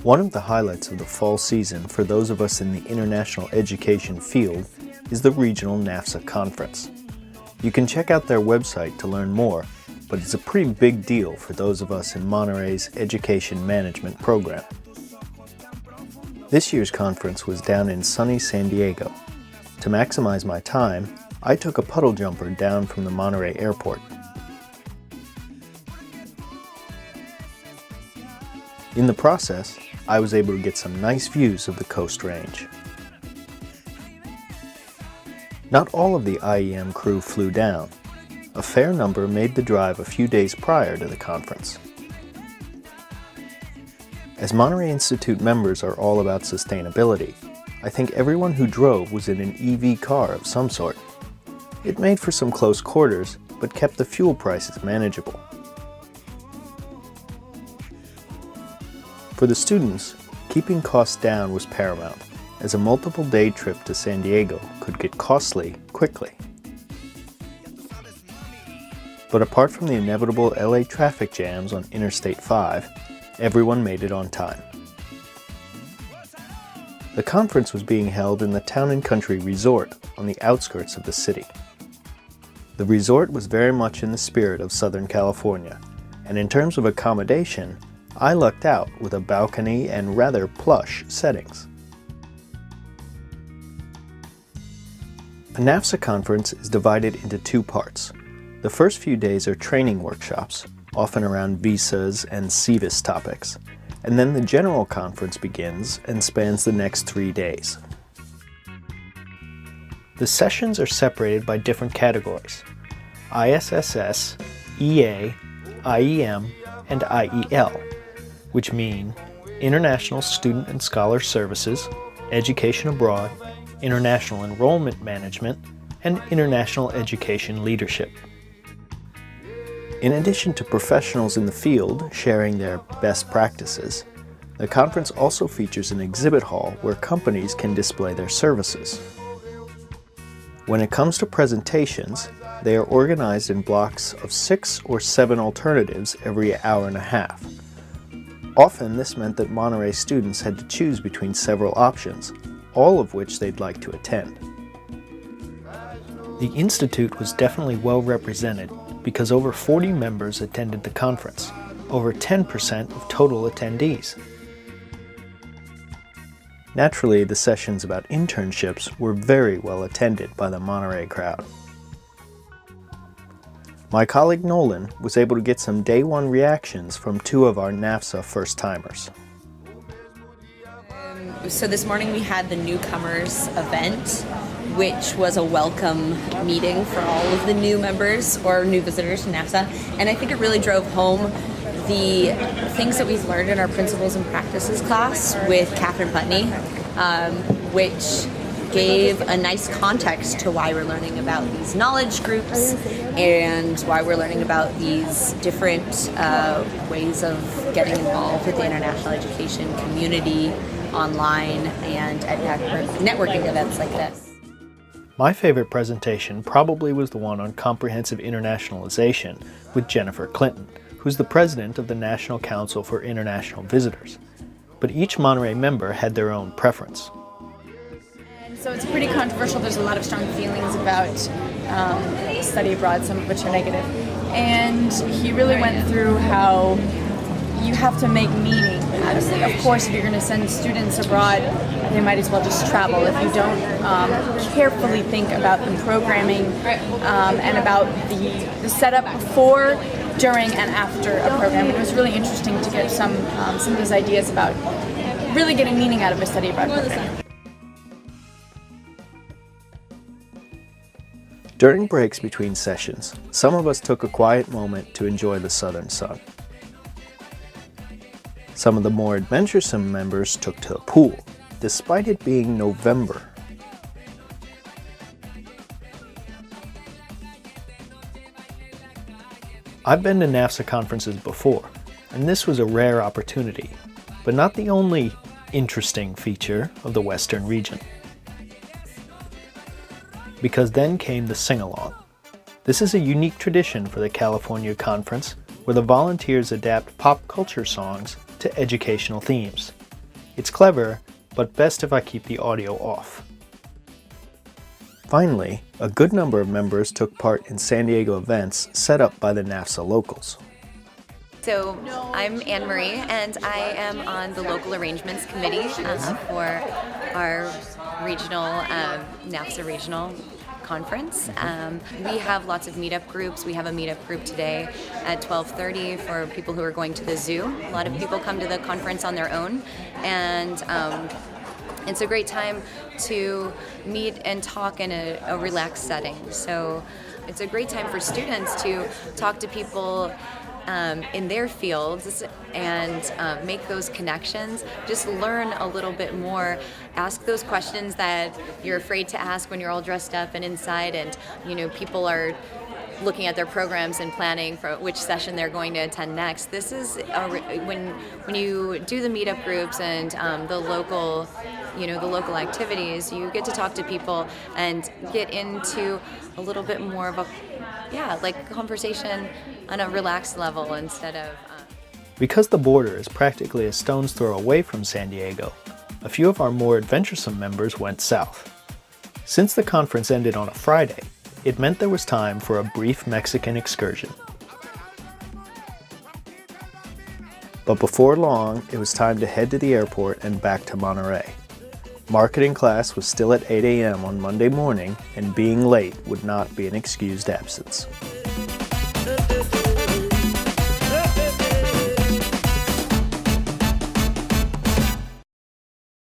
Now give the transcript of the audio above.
One of the highlights of the fall season for those of us in the international education field is the regional NAFSA conference. You can check out their website to learn more, but it's a pretty big deal for those of us in Monterey's education management program. This year's conference was down in sunny San Diego. To maximize my time, I took a puddle jumper down from the Monterey airport. In the process, I was able to get some nice views of the Coast Range. Not all of the IEM crew flew down. A fair number made the drive a few days prior to the conference. As Monterey Institute members are all about sustainability, I think everyone who drove was in an EV car of some sort. It made for some close quarters, but kept the fuel prices manageable. For the students, keeping costs down was paramount, as a multiple-day trip to San Diego could get costly quickly. But apart from the inevitable LA traffic jams on Interstate 5, everyone made it on time. The conference was being held in the Town & Country Resort on the outskirts of the city. The resort was very much in the spirit of Southern California, and in terms of accommodation, I lucked out with a balcony and rather plush settings. A NAFSA conference is divided into two parts. The first few days are training workshops, often around visas and CVIS topics, and then the general conference begins and spans the next 3 days. The sessions are separated by different categories: ISSS, EA, IEM, and IEL, which mean International Student and Scholar Services, Education Abroad, International Enrollment Management, and International Education Leadership. In addition to professionals in the field sharing their best practices, the conference also features an exhibit hall where companies can display their services. When it comes to presentations, they are organized in blocks of 6 or 7 alternatives every hour and a half. Often this meant that Monterey students had to choose between several options, all of which they'd like to attend. The Institute was definitely well represented because over 40 members attended the conference, over 10% of total attendees. Naturally, the sessions about internships were very well attended by the Monterey crowd. My colleague Nolan was able to get some day one reactions from 2 of our NAFSA first-timers. So this morning we had the newcomers event, which was a welcome meeting for all of the new members or new visitors to NAFSA. And I think it really drove home the things that we've learned in our Principles and Practices class with Catherine Putney, which gave a nice context to why we're learning about these knowledge groups and why we're learning about these different ways of getting involved with the international education community online and at networking events like this. My favorite presentation probably was the one on comprehensive internationalization with Jennifer Clinton, who's the president of the National Council for International Visitors. But each Monterey member had their own preference. So it's pretty controversial. There's a lot of strong feelings about study abroad, some of which are negative. And he really went through how you have to make meaning out of it. Of course, if you're going to send students abroad, they might as well just travel. If you don't carefully think about the programming and about the setup before, during, and after a program. It was really interesting to get some of those ideas about really getting meaning out of a study abroad program. During breaks between sessions, some of us took a quiet moment to enjoy the southern sun. Some of the more adventuresome members took to the pool, despite it being November. I've been to NAFSA conferences before, and this was a rare opportunity, but not the only interesting feature of the Western region. Because then came the sing-along. This is a unique tradition for the California Conference, where the volunteers adapt pop culture songs to educational themes. It's clever, but best if I keep the audio off. Finally, a good number of members took part in San Diego events set up by the NAFSA locals. So I'm Anne Marie, and I am on the local arrangements committee for our regional NAFSA regional conference. We have lots of meetup groups. We have a meetup group today at 12:30 for people who are going to the zoo. A lot of people come to the conference on their own, and it's a great time to meet and talk in a relaxed setting. So it's a great time for students to talk to people in their fields and make those connections. Just learn a little bit more. Ask those questions that you're afraid to ask when you're all dressed up and inside, and people are looking at their programs and planning for which session they're going to attend next. This is when you do the meetup groups and the local activities, you get to talk to people and get into a little bit more of a conversation on a relaxed level instead of Because the border is practically a stone's throw away from San Diego, a few of our more adventuresome members went south. Since the conference ended on a Friday, it meant there was time for a brief Mexican excursion. But before long, it was time to head to the airport and back to Monterey. Marketing class was still at 8 a.m. on Monday morning, and being late would not be an excused absence.